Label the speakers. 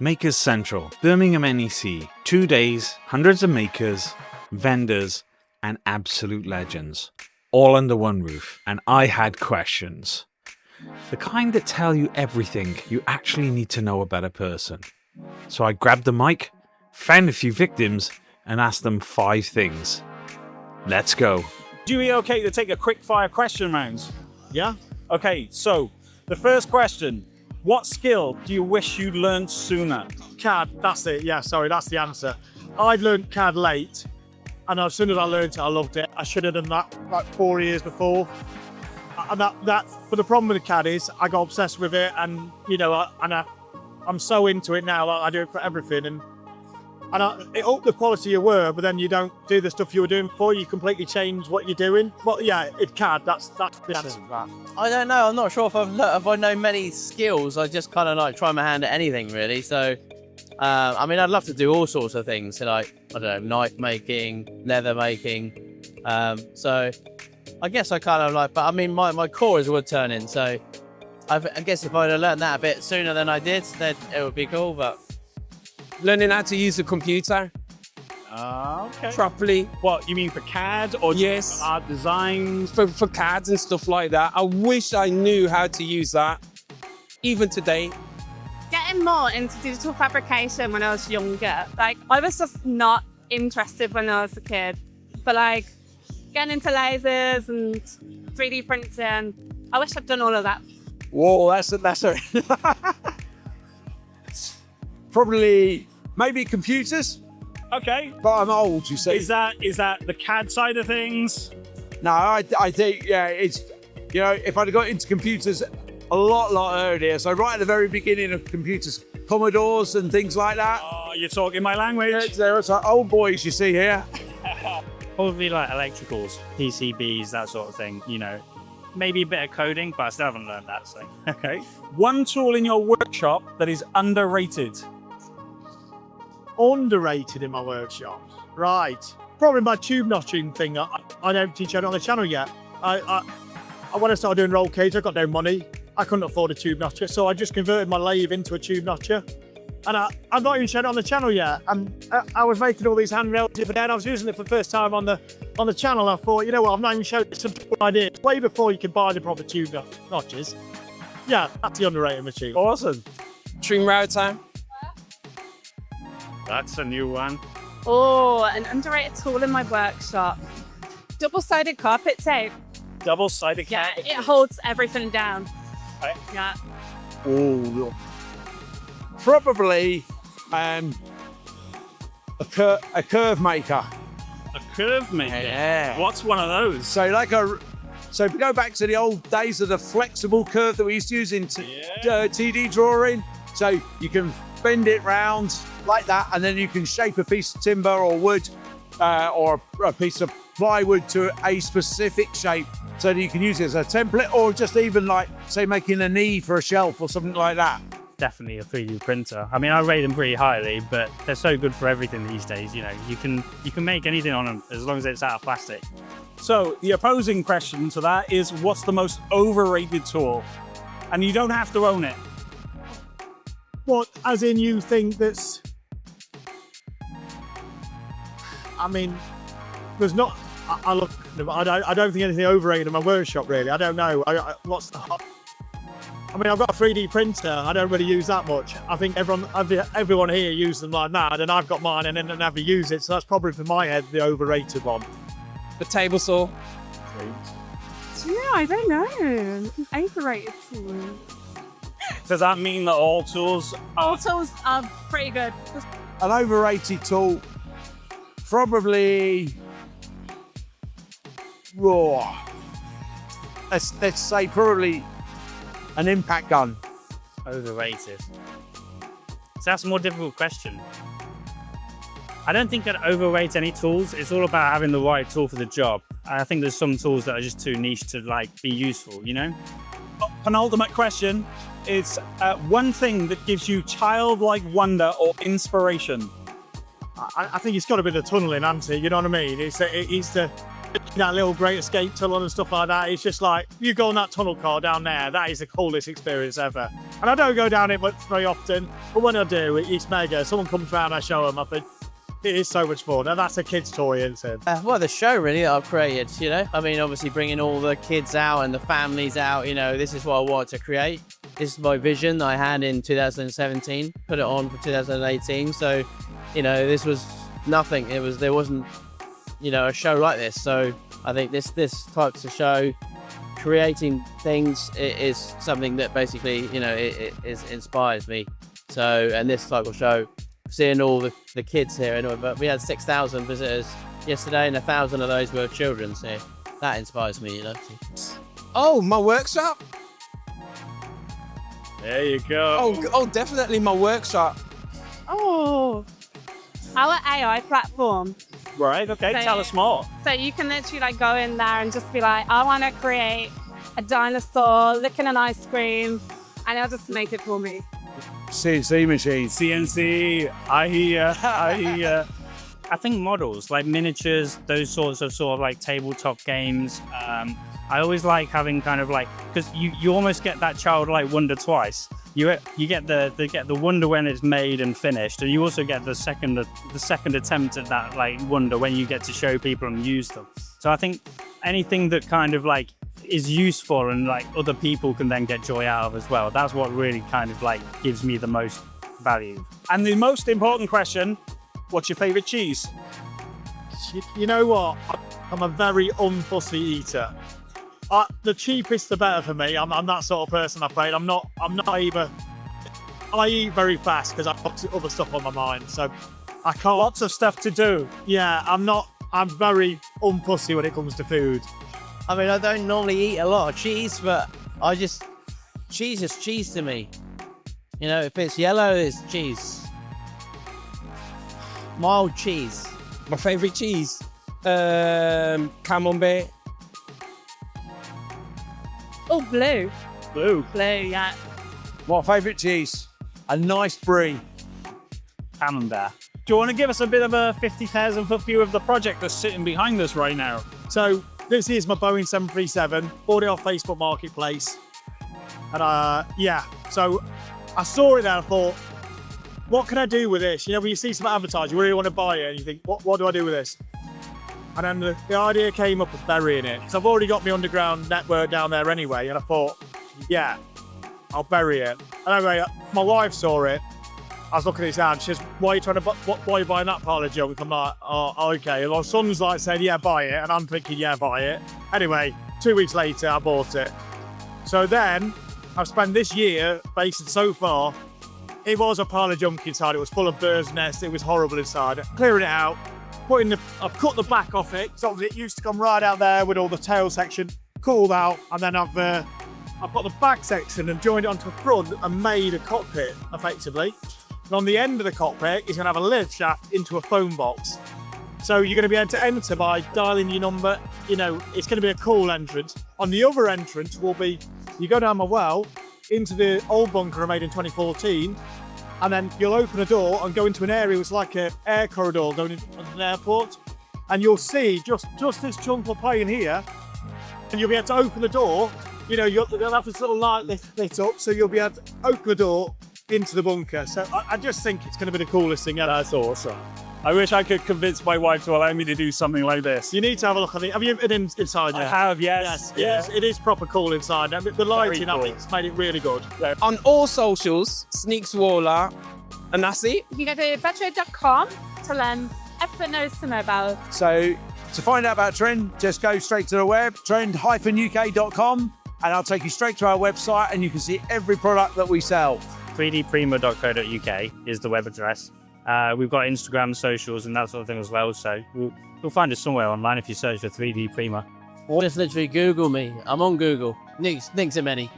Speaker 1: Makers Central, Birmingham NEC, 2 days, hundreds of makers, vendors, and absolute legends, all under one roof. And I had questions. The kind that tell you everything you actually need to know about a person. So I grabbed the mic, found a few victims, and asked them 5 things. Let's go.
Speaker 2: Do you be okay to take a quick fire question round?
Speaker 3: Yeah?
Speaker 2: Okay, so the first question, what skill do you wish you'd learned sooner?
Speaker 3: CAD, that's it. Yeah, sorry, that's the answer. I'd learned CAD late, and as soon as I learned it, I loved it. I should have done that like 4 years before. And but the problem with the CAD is I got obsessed with it, and you know, I'm so into it now that I do it for everything, and it upped the quality you were, but then you don't do the stuff you were doing before. You completely change what you're doing. But yeah, it CAD. That's the answer.
Speaker 4: I don't know. I'm not sure if I know many skills. I just kind of like try my hand at anything really. So, I mean, I'd love to do all sorts of things. So like, I don't know, knife making, leather making. So I guess I kind of like, but I mean, my core is wood turning. So I guess if I'd have learned that a bit sooner than I did, then it would be cool. But
Speaker 5: learning how to use the computer
Speaker 2: Okay.
Speaker 5: properly.
Speaker 2: What, you mean for CAD or
Speaker 5: Yes.
Speaker 2: for art design?
Speaker 5: For CADs and stuff like that. I wish I knew how to use that, even today.
Speaker 6: Getting more into digital fabrication when I was younger. Like, I was just not interested when I was a kid. But like, getting into lasers and 3D printing, I wish I'd done all of that.
Speaker 7: Whoa, that's a probably maybe computers,
Speaker 2: Okay.
Speaker 7: but I'm old, you see.
Speaker 2: Is that the CAD side of things?
Speaker 7: No, I think, yeah, it's, you know, if I'd got into computers a lot earlier, so right at the very beginning of computers, Commodores and things like that.
Speaker 2: Oh, you're talking my language.
Speaker 7: There are some old boys you see here.
Speaker 8: Probably like electricals, PCBs, that sort of thing, you know. Maybe a bit of coding, but I still haven't learned that, so.
Speaker 2: Okay. One tool in your workshop that is underrated.
Speaker 3: Underrated in my workshop. Right. Probably my tube notching thing. I don't teach it on the channel yet. When I started doing roll cage, I got no money. I couldn't afford a tube notcher, so I just converted my lathe into a tube notcher. And I'm not even showing it on the channel yet. And I was making all these handrails the other day, and I was using it for the first time on the channel. I thought, you know what, I've not even showed it some ideas. Way before you can buy the proper tube notches. Yeah, that's the underrated machine.
Speaker 2: Awesome.
Speaker 5: Trim router.
Speaker 8: That's a new one.
Speaker 6: Oh, an underrated tool in my workshop. Double-sided carpet tape.
Speaker 2: Double-sided
Speaker 6: Yeah,
Speaker 2: carpet.
Speaker 6: it holds everything down.
Speaker 2: Okay.
Speaker 6: Yeah.
Speaker 7: Oh, probably a curve maker.
Speaker 2: A curve maker.
Speaker 7: Yeah.
Speaker 2: What's one of those?
Speaker 7: So so if we go back to the old days of the flexible curve that we used to use in TD drawing, so you can bend it round like that, and then you can shape a piece of timber or wood or a piece of plywood to a specific shape, so that you can use it as a template, or just even like, say, making a knee for a shelf or something like that.
Speaker 8: Definitely a 3D printer. I mean, I rate them pretty highly, but they're so good for everything these days. You know, you can make anything on them as long as it's out of plastic.
Speaker 2: So the opposing question to that is, what's the most overrated tool? And you don't have to own it.
Speaker 3: What, as in you think that's... I mean, there's not... I don't think anything overrated in my workshop, really. I don't know. What's the... I mean, I've got a 3D printer. I don't really use that much. I think everyone here uses them like that, and I've got mine and then I never use it. So that's probably, for my head, the overrated one.
Speaker 5: The table saw.
Speaker 6: Yeah, I don't know. An overrated tool.
Speaker 2: Does that mean that all tools...
Speaker 6: All tools are pretty good.
Speaker 7: An overrated tool, probably raw. Let's say probably an impact gun.
Speaker 8: Overrated. So that's a more difficult question. I don't think I'd overrate any tools. It's all about having the right tool for the job. I think there's some tools that are just too niche to like be useful, you know?
Speaker 2: Penultimate question is one thing that gives you childlike wonder or inspiration.
Speaker 3: I think it's got to be the tunneling, hasn't it? You know what I mean? It's the that little Great Escape tunnel and stuff like that. It's just like, you go on that tunnel car down there, that is the coolest experience ever. And I don't go down it much very often, but when I do, it's mega. Someone comes round, I show them, I think, it is so much fun. And that's a kid's toy, isn't it?
Speaker 4: Well, the show really that I've created, you know. I mean, obviously bringing all the kids out and the families out, you know, this is what I wanted to create. This is my vision I had in 2017, put it on for 2018. So, you know, this was nothing. There wasn't, you know, a show like this. So I think this type of show, creating things, it is something that basically, you know, it inspires me. So, and this type of show, seeing all the kids here, anyway, but we had 6,000 visitors yesterday and 1,000 of those were children, so that inspires me, you know.
Speaker 5: Oh, my workshop?
Speaker 2: There you go.
Speaker 5: Oh, definitely my workshop.
Speaker 6: Oh, our AI platform.
Speaker 2: Right, okay,
Speaker 6: So-
Speaker 2: tell us more.
Speaker 6: So you can literally like go in there and just be like, I want to create a dinosaur licking an ice cream, and it'll just make it for me.
Speaker 7: CNC machine.
Speaker 2: CNC, I hear.
Speaker 8: I think models, like miniatures, those sorts of like tabletop games. I always like having kind of like, because you almost get that childlike wonder twice. You get the wonder when it's made and finished, and you also get the second attempt at that like wonder when you get to show people and use them. So I think anything that kind of like is useful and like other people can then get joy out of as well. That's what really kind of like gives me the most value.
Speaker 2: And the most important question, what's your favourite cheese?
Speaker 3: You know what? I'm a very unfussy eater. The cheapest, the better for me. I'm that sort of person, I'm afraid. I'm not either. I eat very fast because I've got other stuff on my mind. So I can't.
Speaker 2: Lots of stuff to do.
Speaker 3: Yeah, I'm very unfussy when it comes to food.
Speaker 4: I mean, I don't normally eat a lot of cheese, but cheese is cheese to me. You know, if it's yellow, it's cheese. Mild cheese.
Speaker 5: My favourite cheese? Camembert.
Speaker 6: Oh, blue.
Speaker 2: Blue.
Speaker 6: Blue, yeah.
Speaker 7: My favourite cheese? A nice brie.
Speaker 2: Camembert. Do you want to give us a bit of a 50,000-foot view of the project that's sitting behind us right now?
Speaker 3: So this is my Boeing 737. Bought it off Facebook Marketplace. And yeah, so I saw it there and I thought, what can I do with this? You know, when you see some advertising, you really want to buy it and you think, what do I do with this? And then the idea came up of burying it. Because I've already got my underground network down there anyway. And I thought, yeah, I'll bury it. And anyway, my wife saw it. I was looking at his hand. She says, why are you buying that pile of junk? I'm like, oh, okay. And my son's like saying, yeah, buy it. And I'm thinking, yeah, buy it. Anyway, 2 weeks later, I bought it. So then I've spent this year, basically so far, it was a pile of junk inside. It was full of birds' nests. It was horrible inside. Clearing it out, I've cut the back off it. So it used to come right out there with all the tail section, cooled out. And then I've got the back section and joined it onto the front and made a cockpit, effectively. And on the end of the cockpit is going to have a lift shaft into a phone box. So you're going to be able to enter by dialing your number. You know, it's going to be a cool entrance. On the other entrance will be, you go down my well into the old bunker I made in 2014, and then you'll open a door and go into an area which is like an air corridor going into an airport. And you'll see just this chunk of plane here, and you'll be able to open the door. You know, you'll have this little light lit up, so you'll be able to open the door into the bunker. So I just think it's going to be the coolest thing ever.
Speaker 2: That's awesome. I wish I could convince my wife to allow me to do something like this.
Speaker 3: You need to have a look at it. Have you been inside
Speaker 2: I
Speaker 3: yet?
Speaker 2: have, yes.
Speaker 3: Yes, it is proper cool inside. And the lighting, I
Speaker 2: cool.
Speaker 3: think, has made it really good.
Speaker 5: On all socials, Sneakswallart, and that's it.
Speaker 6: You can go to Vectric.com to learn everything there is to know about.
Speaker 7: So to find out about Trend, just go straight to the web, trend-uk.com, and I'll take you straight to our website and you can see every product that we sell.
Speaker 8: 3dprima.co.uk is the web address. We've got Instagram, socials, and that sort of thing as well. So you'll find us somewhere online if you search for 3D Prima.
Speaker 4: Just literally Google me. I'm on Google. Zammeti.